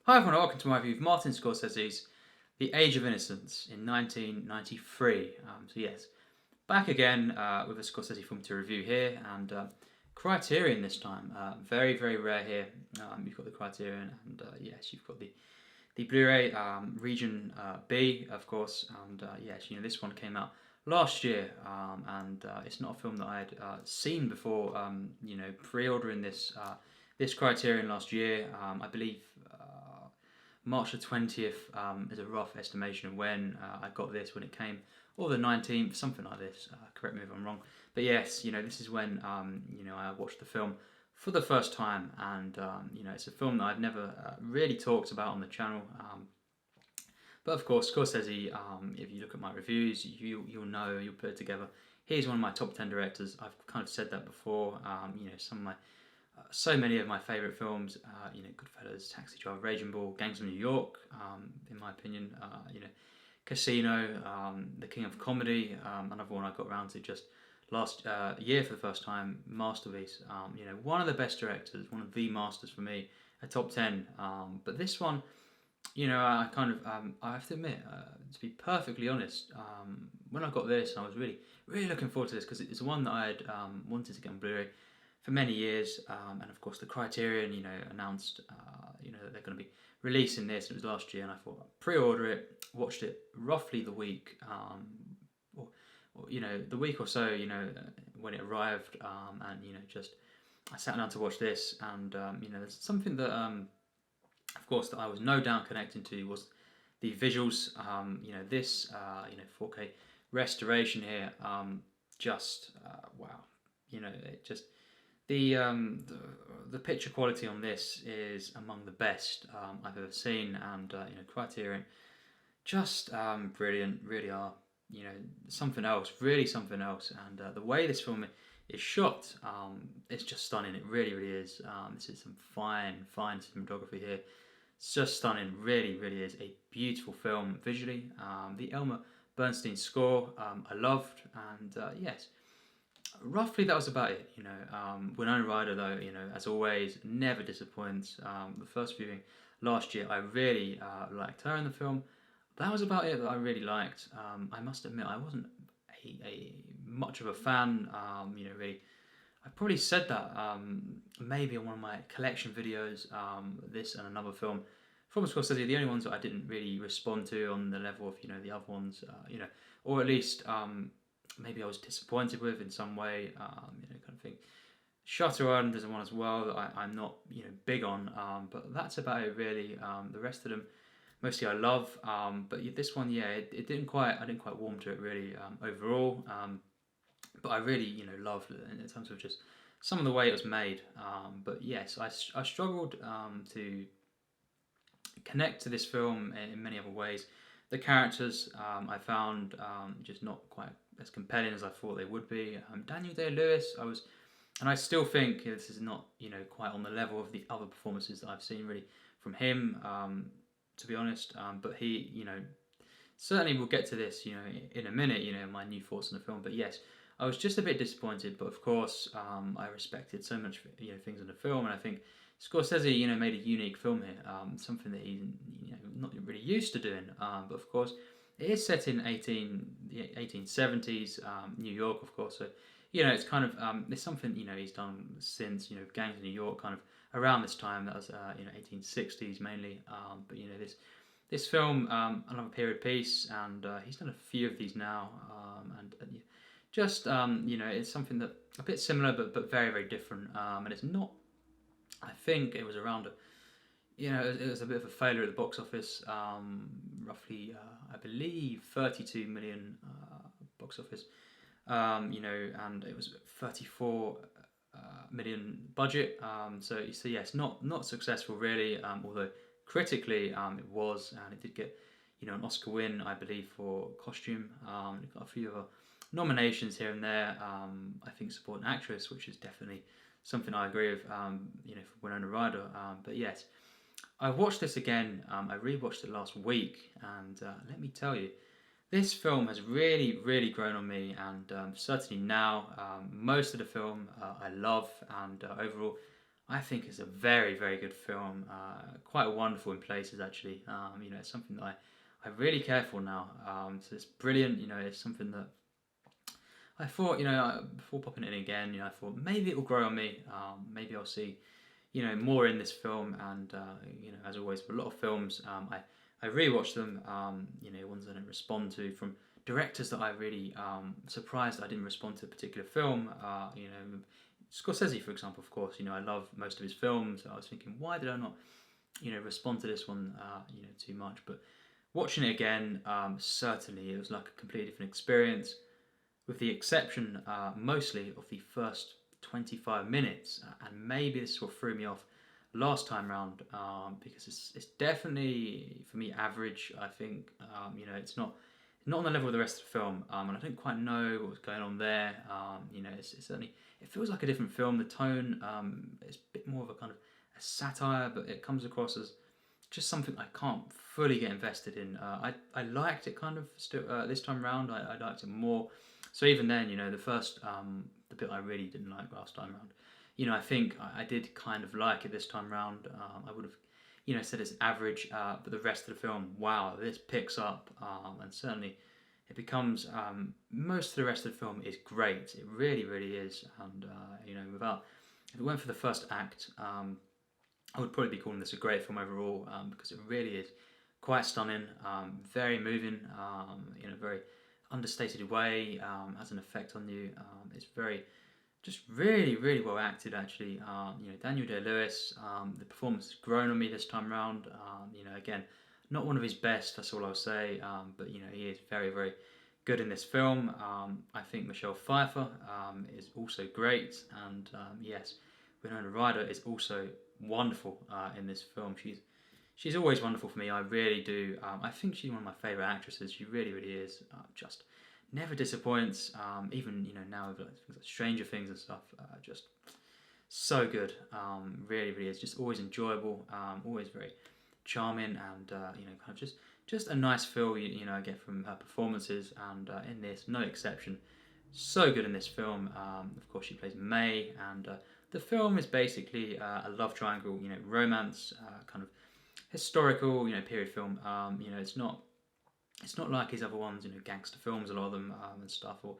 Hi everyone, welcome to my review of Martin Scorsese's The Age of Innocence in 1993. Yes, back again with a Scorsese film to review here, and Criterion this time. Very, very rare here. You've got the Criterion, and yes, you've got the Blu-ray Region B, of course, and yes, this one came out last year, and it's not a film that I had seen before. Pre-ordering this Criterion last year, I believe. March the 20th is a rough estimation of when I got this, when it came, or the 19th, something like this. Correct me if I'm wrong. But yes, this is when I watched the film for the first time, and it's a film that I've never really talked about on the channel. But of course, Scorsese, if you look at my reviews, you'll know, you'll put it together. He's one of my top 10 directors. I've kind of said that before. Some of my so many of my favourite films, Goodfellas, Taxi Driver, Raging Bull, Gangs of New York, in my opinion, Casino, The King of Comedy, another one I got around to just last year for the first time, masterpiece. One of the best directors, one of the masters for me, a top 10. But this one, I kind of, I have to admit, to be perfectly honest, when I got this, I was really, really looking forward to this because it's one that I had wanted to get on Blu-ray for many years, and of course the Criterion, announced, that they're going to be releasing this. It was last year, and I thought I'd pre-order it, watched it roughly the week, or the week or so, when it arrived, and just I sat down to watch this, and there's something that, of course, that I was no doubt connecting to was the visuals. This 4K restoration here, just wow, it just. The picture quality on this is among the best I've ever seen, and Criterion just brilliant, really are something else, really something else, and the way this film is shot, it's just stunning. It really, really is. This is some fine cinematography here. It's just stunning. Really, really is a beautiful film visually. The Elmer Bernstein score I loved, and yes. Roughly that was about it, Winona Ryder, though, as always, never disappoints. The first viewing last year, I really liked her in the film. That was about it that I really liked. I must admit, I wasn't a much of a fan, really. I probably said that maybe on one of my collection videos, this and another film from Scorsese, the only ones that I didn't really respond to on the level of, the other ones, or at least maybe I was disappointed with in some way, kind of thing. Shutter Island is one as well that I'm not, big on, but that's about it really. The rest of them, mostly I love, but this one, it didn't quite, I didn't quite warm to it really overall, but I really, loved it in terms of just some of the way it was made. But yes, I struggled to connect to this film in many other ways. The characters I found just not quite as compelling as I thought they would be. Daniel Day-Lewis, and I still think this is not quite on the level of the other performances that I've seen really from him, to be honest. But he, certainly we'll get to this in a minute. My new thoughts on the film. But yes, I was just a bit disappointed. But of course, I respected so much things in the film, and I think Scorsese made a unique film here, something that he's not really used to doing. But of course, it is set in the 1870s, New York, of course. So it's kind of it's something he's done since Gangs of New York, kind of around this time. That was 1860s mainly. But this film, another period piece, and he's done a few of these now, and just it's something that a bit similar but very, very different, and it's not. I think it was around it was a bit of a failure at the box office. Roughly, I believe 32 million box office. And it was 34 million budget. So yes, not successful really. Although critically, it was, and it did get an Oscar win, I believe, for costume. It got a few other nominations here and there. I think supporting actress, which is definitely something I agree with. For Winona Ryder. But yes. I watched this again, I rewatched it last week, and let me tell you, this film has really, really grown on me, and certainly now, most of the film I love, and overall, I think it's a very, very good film. Quite wonderful in places, actually. It's something that I really care for now. So it's brilliant. It's something that I thought, before popping it in again, I thought maybe it will grow on me. Maybe I'll see, more in this film. And as always, for a lot of films, I rewatch them. Ones I don't respond to from directors that I really surprised I didn't respond to a particular film. Scorsese, for example, of course. I love most of his films. I was thinking, why did I not, respond to this one, too much? But watching it again, certainly it was like a completely different experience, with the exception mostly of the first 25 minutes. And maybe this is what threw me off last time round, because it's definitely, for me, average. I think, it's not on the level of the rest of the film, and I don't quite know what was going on there. It's certainly, it feels like a different film. The tone is a bit more of a kind of a satire, but it comes across as just something I can't fully get invested in. I liked it kind of still this time round. I liked it more. So even then, the first the bit I really didn't like last time round, I think I did kind of like it this time round. I would have, said it's average, but the rest of the film, wow, this picks up, and certainly it becomes, most of the rest of the film is great. It really, really is. And if it weren't for the first act, I would probably be calling this a great film overall, because it really is quite stunning, very moving, in a very understated way, has an effect on you. It's just really, really well acted, actually. Daniel Day-Lewis, the performance has grown on me this time round. Again, not one of his best, that's all I'll say, but he is very, very good in this film. I think Michelle Pfeiffer is also great, and yes, Winona Ryder is also wonderful in this film. She's always wonderful for me. I really do. I think she's one of my favourite actresses. She really, really is. Just never disappoints. Even now with things like Stranger Things and stuff, just so good. Really, really is. Just always enjoyable. Always very charming, and kind of just a nice feel. I get from her performances, and in this, no exception. So good in this film. Of course, she plays May, and the film is basically a love triangle. Romance, kind of historical, period film. It's not like his other ones, gangster films, a lot of them, and stuff, or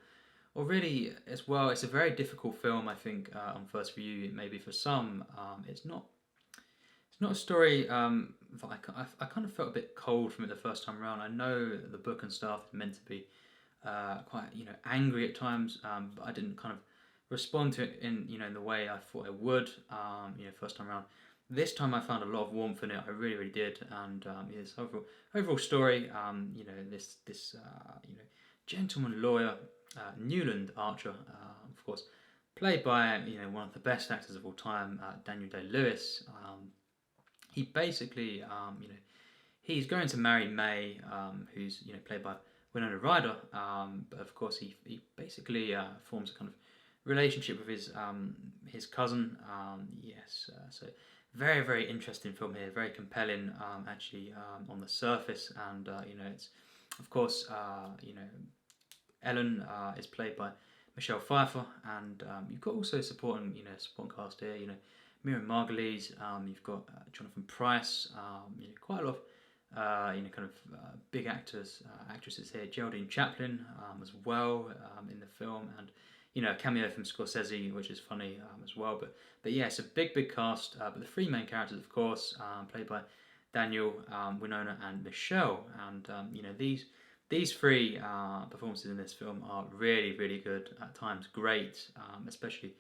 really as well. It's a very difficult film, I think, on first view. Maybe for some, it's not a story that I kind of felt a bit cold from it the first time around. I know the book and stuff is meant to be quite angry at times, but I didn't kind of respond to it in in the way I thought I would. First time around. This time I found a lot of warmth in it. I really, really did, and this overall story. This gentleman lawyer, Newland Archer, of course, played by one of the best actors of all time, Daniel Day-Lewis. He basically he's going to marry May, who's played by Winona Ryder. But of course he basically forms a kind of relationship with his cousin. So very, very interesting film here, very compelling, actually, on the surface, and it's of course Ellen is played by Michelle Pfeiffer, and you've got also supporting cast here, Miriam Margolyes, you've got Jonathan Pryce, quite a lot of kind of big actresses here, Geraldine Chaplin as well in the film, and a cameo from Scorsese, which is funny as well. But yeah, it's a big cast. But the three main characters, of course, played by Daniel, Winona, and Michelle. And these three performances in this film are really, really good. At times, great, especially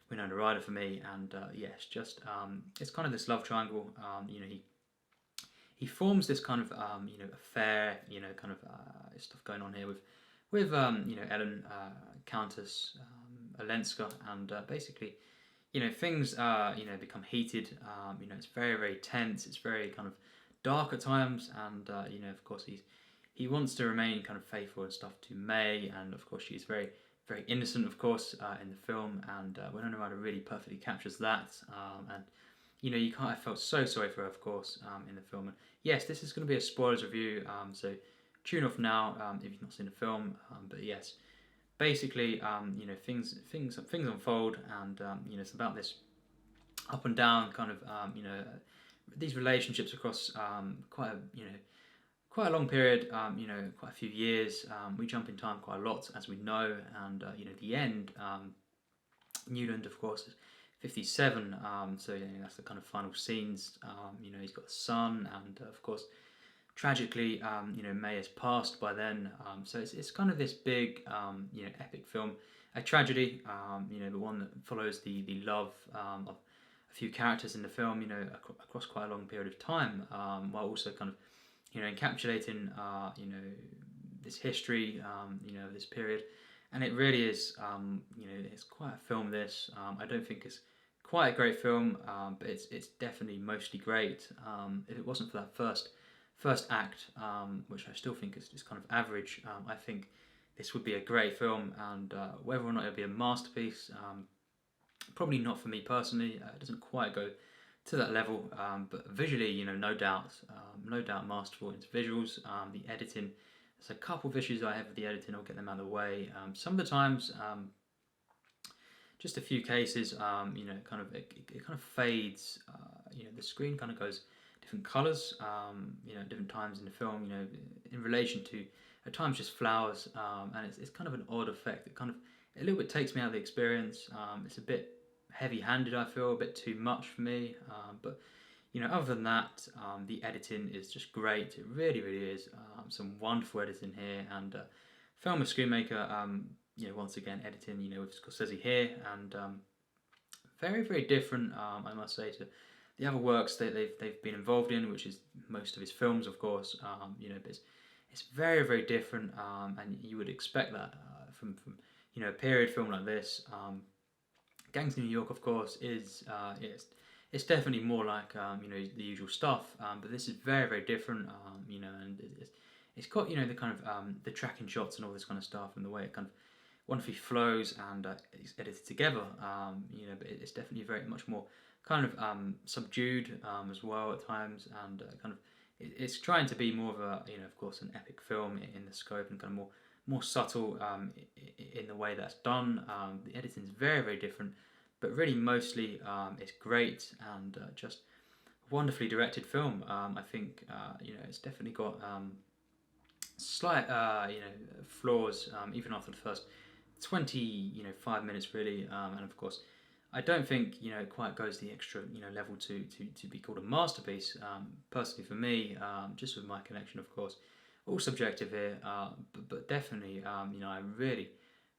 Winona Ryder for me. And yes, just it's kind of this love triangle. He forms this kind of affair, kind of stuff going on here with Ellen, Countess Olenska, and basically things become heated. It's very, very tense. It's very kind of dark at times, and of course he wants to remain kind of faithful and stuff to May, and of course she's very, very innocent, of course, in the film, and Winona Ryder really perfectly captures that. And you can't. I felt so sorry for her, of course, in the film. And yes, this is going to be a spoilers review, so tune off now if you've not seen the film. But yes, basically, things unfold, and it's about this up and down kind of these relationships across quite a long period, quite a few years. We jump in time quite a lot, as we know, and the end. Newland, of course, is 57, so that's the kind of final scenes. He's got a son, and of course, tragically, May has passed by then. So it's kind of this big, epic film, a tragedy, but one that follows the love of a few characters in the film, across quite a long period of time, while also kind of, encapsulating, this history, this period. And it really is, it's quite a film. This, I don't think it's quite a great film, but it's definitely mostly great. If it wasn't for that first act, which I still think is kind of average, I think this would be a great film. And whether or not it'll be a masterpiece, probably not for me personally. It doesn't quite go to that level, but visually, no doubt, masterful. It's visuals, the editing. There's a couple of issues I have with the editing. I'll get them out of the way. Some of the times, just a few cases, it kind of fades. The screen kind of goes different colours. Different times in the film. In relation to at times just flowers, and it's kind of an odd effect. It kind of a little bit takes me out of the experience. It's a bit heavy-handed. I feel a bit too much for me. But other than that, the editing is just great. It really, really is. Some wonderful editing here, and film of Screenmaker. Once again, editing. With Scorsese here, and very, very different. I must say, to the other works that they've been involved in, which is most of his films, of course. But it's very, very different, and you would expect that from a period film like this. Gangs in New York, of course, is it's definitely more like the usual stuff, but this is very, very different. And it's got the kind of the tracking shots and all this kind of stuff, and the way it kind of wonderfully flows and it's edited together. But it's definitely very much more kind of subdued as well at times, and kind of it's trying to be more of a of course an epic film in the scope, and kind of more subtle in the way that's done. The editing is very, very different, but really mostly it's great, and just wonderfully directed film. I think it's definitely got slight flaws even after the first 5 minutes really, and of course I don't think it quite goes the extra level to be called a masterpiece. Personally for me, just with my connection, of course, all subjective here, but definitely I really,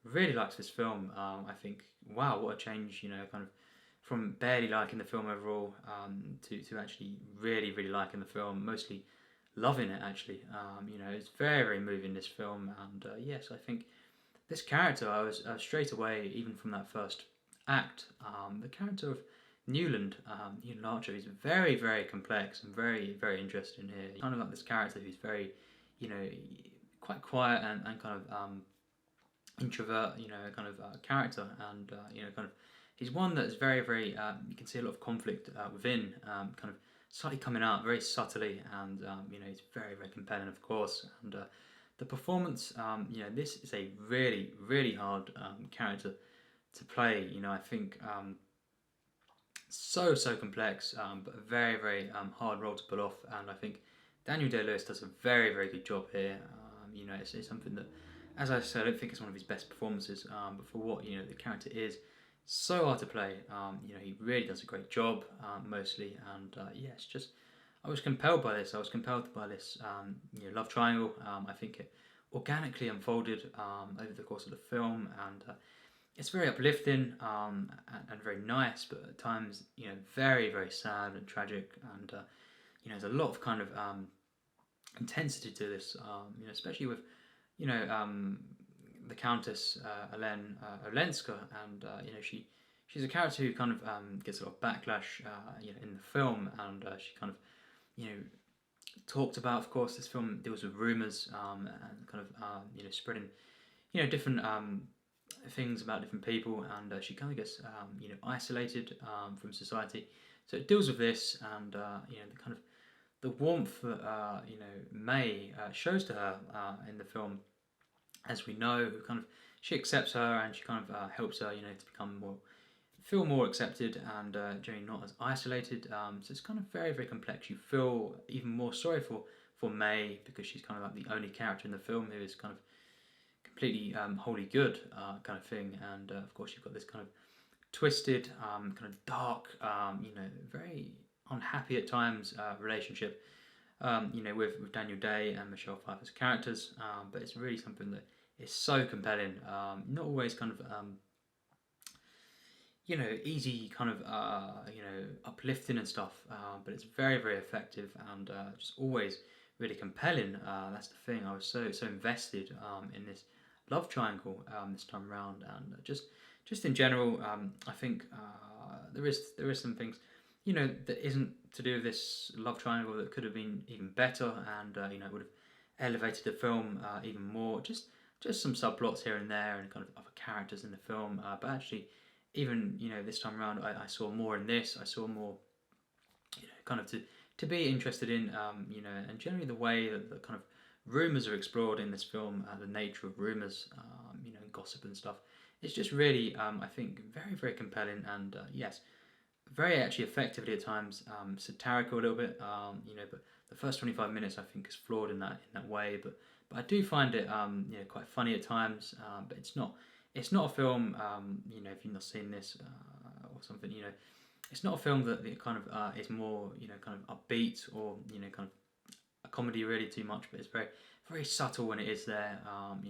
really liked this film. I think, wow, what a change, kind of from barely liking the film overall, to actually really, really liking the film, mostly loving it actually. It's very, very moving, this film, and yes, I think this character, I was straight away, even from that first act, the character of Newland Archer is very, very complex and very, very interesting here. Kind of like this character who's very, quite quiet and kind of introvert, kind of character, and kind of he's one that is very, very you can see a lot of conflict within, kind of slightly coming out very subtly, and he's very, very compelling, of course, and the performance, this is a really, really hard character to play. I think so complex, but a very, very hard role to pull off, and I think Daniel Day-Lewis does a very, very good job here. It's something that, as I said, I don't think it's one of his best performances, but for what the character is, so hard to play. He really does a great job, mostly, and it's just I was compelled by this. I was compelled by this love triangle. I think it organically unfolded over the course of the film, and it's very uplifting and very nice, but at times very, very sad and tragic, and there's a lot of kind of intensity to this, especially with the Countess Olenska, and she's a character who kind of gets a lot of backlash in the film, and she kind of talked about, of course, this film deals with rumours and kind of spreading different things about different people, and she kind of gets isolated from society. So it deals with this, and the kind of the warmth that May shows to her in the film, as we know, who kind of she accepts her, and she kind of helps her to become more feel more accepted and generally not as isolated. So it's kind of very, very complex. You feel even more sorry for May because she's kind of like the only character in the film who is kind of completely wholly good kind of thing. And of course, you've got this kind of twisted, kind of dark, very unhappy at times relationship. With Daniel Day and Michelle Pfeiffer's characters, but it's really something that is so compelling. Not always kind of easy kind of uplifting and stuff, but it's very, very effective and just always really compelling. That's the thing. I was so invested in this love triangle this time around, and just in general, I think there is some things that isn't to do with this love triangle that could have been even better, and it would have elevated the film even more. Just some subplots here and there, and kind of other characters in the film, but actually, even this time around, I saw more in this. I saw more, kind of to be interested in, and generally the way that the kind of rumors are explored in this film, the nature of rumors, and gossip and stuff. It's just really, I think, very, very compelling, and yes, very actually effectively at times, satirical a little bit, but the first 25 minutes I think is flawed in that way, but I do find it, quite funny at times, but it's not a film, if you've not seen this or something, it's not a film that kind of is more, kind of upbeat or, kind of a comedy really too much, but it's very, very subtle when it is there,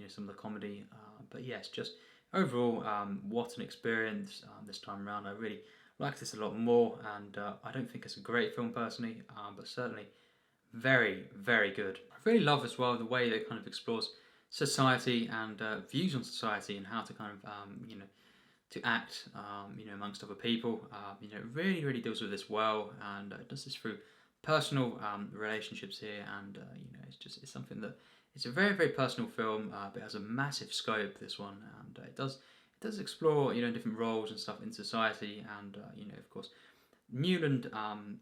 some of the comedy, but yes, just overall, what an experience this time around. I really like this a lot more, and I don't think it's a great film personally, but certainly very, very good. I really love as well the way it kind of explores society and views on society and how to kind of to act amongst other people. It really, really deals with this well, and it does this through personal relationships here, and it's something that it's a very, very personal film, but it has a massive scope, this one, and it does explore different roles and stuff in society, and of course Newland,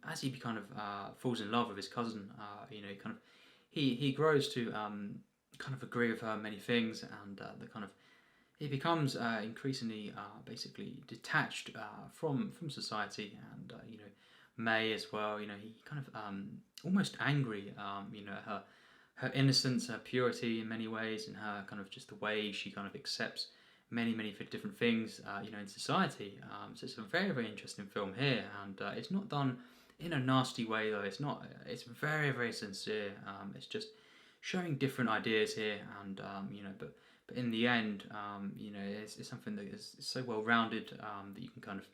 as he kind of falls in love with his cousin, kind of he grows to kind of agree with her many things, and the kind of he becomes increasingly basically detached from society, and May as well. He kind of almost angry, her innocence, her purity in many ways, and her kind of just the way she kind of accepts many, many different things, in society. So it's a very, very interesting film here, and it's not done in a nasty way though. It's not. It's very, very sincere. It's just showing different ideas here, and but in the end, it's something that is so well rounded that you can kind of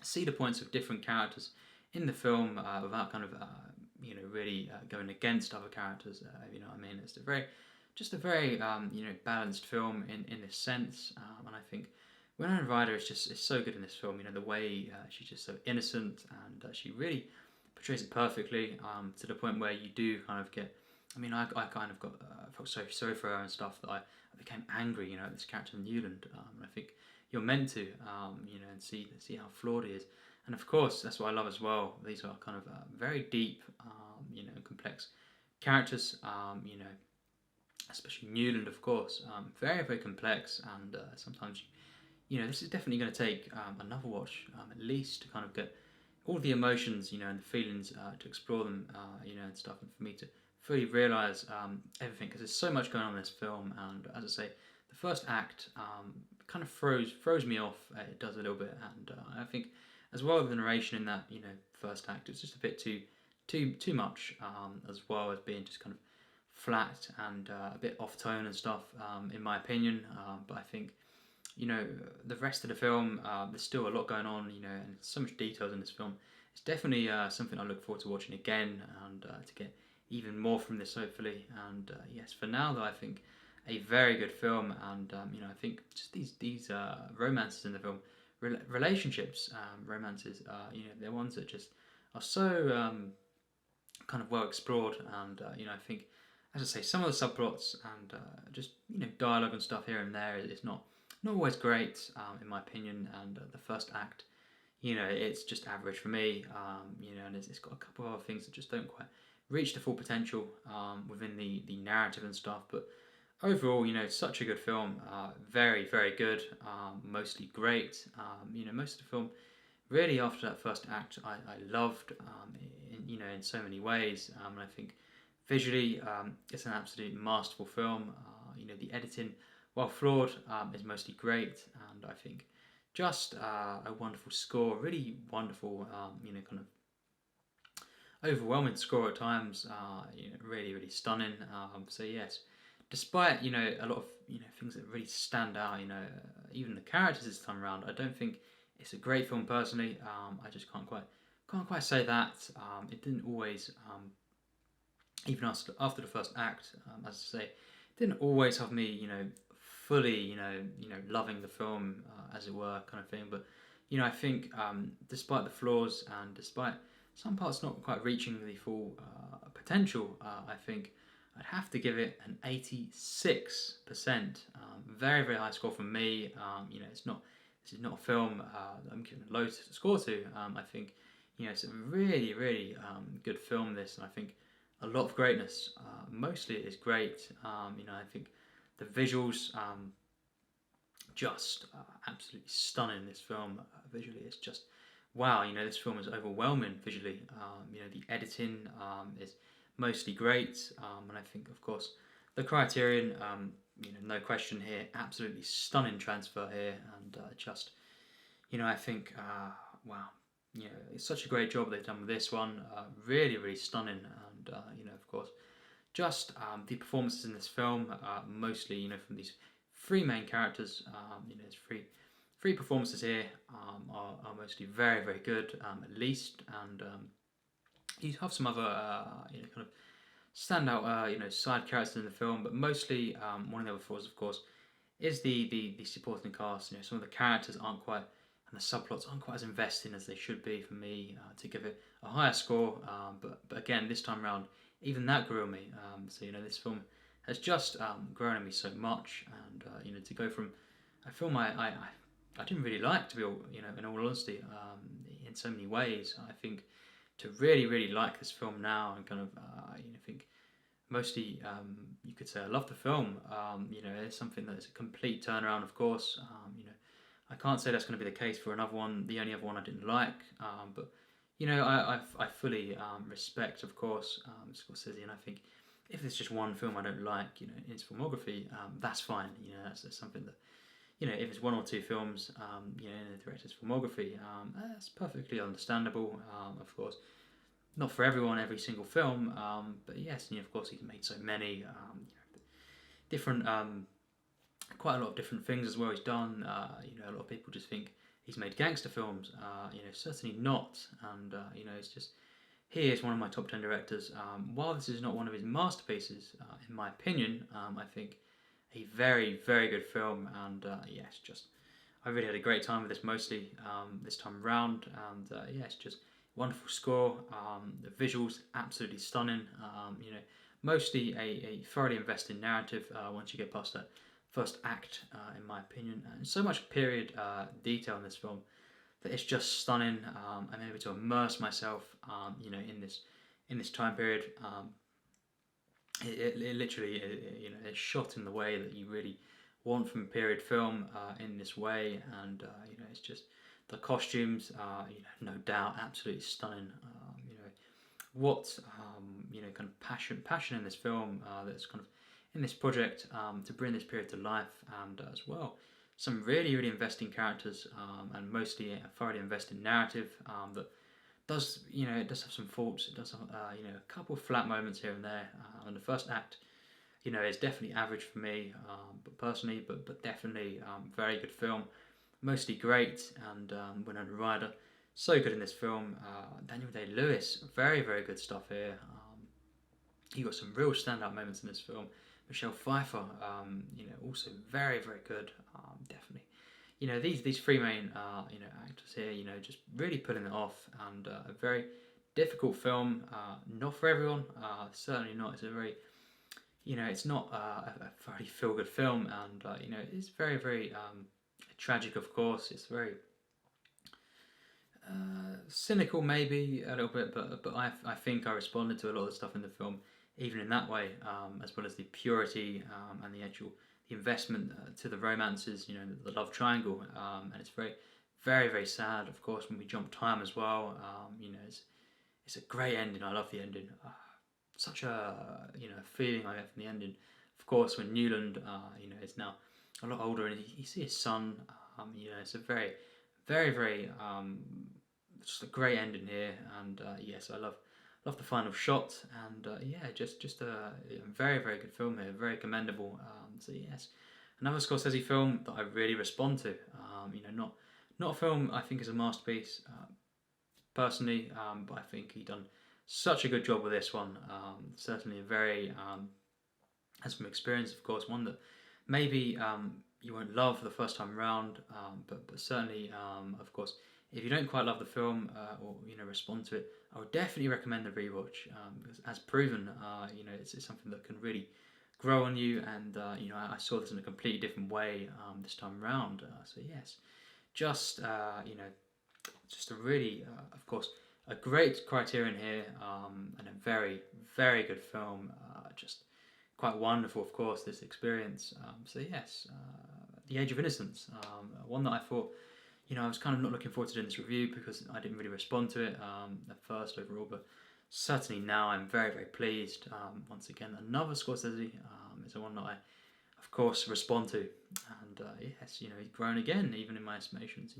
see the points of different characters in the film without kind of really going against other characters. You know what I mean? It's a very balanced film in this sense, and I think Winona Ryder is so good in this film. The way she's just so innocent, and she really portrays it perfectly, to the point where you do kind of get. I mean, I kind of got felt so sorry for her and stuff that I became angry, at this character Newland. And I think you're meant to, and see how flawed he is. And of course, that's what I love as well. These are kind of very deep, complex characters. Especially Newland, of course, very, very complex, and sometimes, this is definitely going to take another watch, at least to kind of get all the emotions, and the feelings to explore them, and stuff, and for me to fully realise everything, because there's so much going on in this film, and as I say, the first act kind of throws me off. It does a little bit, and I think as well the narration in that first act, it's just a bit too much, as well as being just kind of flat and a bit off tone and stuff, in my opinion. But I think the rest of the film, there's still a lot going on, and so much details in this film. It's definitely something I look forward to watching again, and to get even more from this, hopefully. And yes, for now though, I think a very good film, and I think just these romances in the film, relationships, romances, they're ones that just are so kind of well explored, and I think, as I say, some of the subplots and just dialogue and stuff here and there is not always great, in my opinion. And the first act, it's just average for me, and it's got a couple of other things that just don't quite reach the full potential within the narrative and stuff. But overall, such a good film. Very, very good. Mostly great. Most of the film, really, after that first act, I loved. In so many ways. And I think visually, it's an absolute masterful film. The editing, while flawed, is mostly great, and I think just a wonderful score. Really wonderful. Kind of overwhelming score at times. Really, really stunning. So yes, despite a lot of things that really stand out. Even the characters this time around. I don't think it's a great film personally. I just can't quite say that. It didn't always. Even after the first act, as I say, didn't always have me, fully, loving the film, as it were, kind of thing. But I think, despite the flaws and despite some parts not quite reaching the full potential, I think I'd have to give it an 86%. Very, very high score from me. This is not a film that I'm giving a low score to. I think, it's a really, really good film. This, and I think a lot of greatness. Mostly it is great. I think the visuals just absolutely stunning. This film visually is just wow. This film is overwhelming visually. The editing is mostly great, and I think of course the Criterion. No question here. Absolutely stunning transfer here, and just I think wow. It's such a great job they've done with this one. Really, really stunning, and of course, just the performances in this film, mostly from these three main characters. There's three performances here are mostly very, very good, at least, and you have some other kind of standout side characters in the film, but mostly one of the other flaws, of course, is the supporting cast. Some of the characters aren't quite, and the subplots aren't quite as investing as they should be for me to give it a higher score. But again, this time around, even that grew on me. So this film has just grown on me so much, and to go from a film I didn't really like, to be in all honesty, in so many ways, I think to really, really like this film now, and kind of think mostly you could say I love the film. It's something that is a complete turnaround, of course. I can't say that's going to be the case for another one. The only other one I didn't like, but I fully respect, of course, Scorsese, and I think if there's just one film I don't like, in his filmography, that's fine. That's something that if it's one or two films, in the director's filmography, that's perfectly understandable. Of course, not for everyone, every single film, but yes, of course he's made so many different. Quite a lot of different things as well he's done. A lot of people just think he's made gangster films. Certainly not. And it's just he is one of my top 10 directors. While this is not one of his masterpieces, in my opinion, I think a very, very good film. And yes, just I really had a great time with this mostly this time round. And it's just wonderful score. The visuals absolutely stunning. Mostly a thoroughly invested narrative once you get past that first act, in my opinion, and so much period detail in this film that it's just stunning. I'm able to immerse myself, in this time period. It literally, it's shot in the way that you really want from period film, in this way, and it's just the costumes, no doubt, absolutely stunning. What kind of passion in this film that's kind of in this project to bring this period to life, and as well some really, really investing characters, and mostly a thoroughly investing narrative that does it does have some faults. It does have a couple of flat moments here and there, and the first act is definitely average for me, but personally, but definitely very good film, mostly great. And Winona Ryder, so good in this film. Daniel Day-Lewis, very, very good stuff here. You got some real standout moments in this film. Michelle Pfeiffer, also very, very good. Definitely, these three main actors here, just really pulling it off, and a very difficult film. Not for everyone. Certainly not. It's a very, it's not a very feel good film, and it's very, very tragic. Of course, it's very cynical, maybe a little bit, but I think I responded to a lot of the stuff in the film even in that way, as well as the purity and the investment to the romances, the love triangle, and it's very, very, very sad, of course, when we jump time as well. It's a great ending. I love the ending. Such a feeling I get from the ending. Of course, when Newland, is now a lot older, and you see his son. It's a very, very, very just a great ending here, and yes, I love the final shot, and just a very, very good film here, very commendable. So yes, another Scorsese film that I really respond to. Not a film I think is a masterpiece personally, but I think he done such a good job with this one. Certainly a very, as from experience, of course, one that maybe you won't love the first time around, but certainly, of course, if you don't quite love the film or respond to it, I would definitely recommend the rewatch because, as proven, it's something that can really grow on you. And I saw this in a completely different way this time around. So yes, just just a really, of course, a great criterion here, and a very, very good film. Just quite wonderful, of course, this experience. So yes, The Age of Innocence, one that I thought, I was kind of not looking forward to doing this review because I didn't really respond to it at first overall, but certainly now I'm very, very pleased. Once again, another Scorsese is the one that I, of course, respond to, and yes, he's grown again, even in my estimations.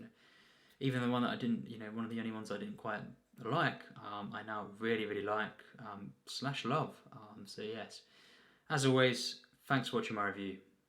Even the one that I didn't, one of the only ones I didn't quite like, I now really, really like / love. So yes, as always, thanks for watching my review.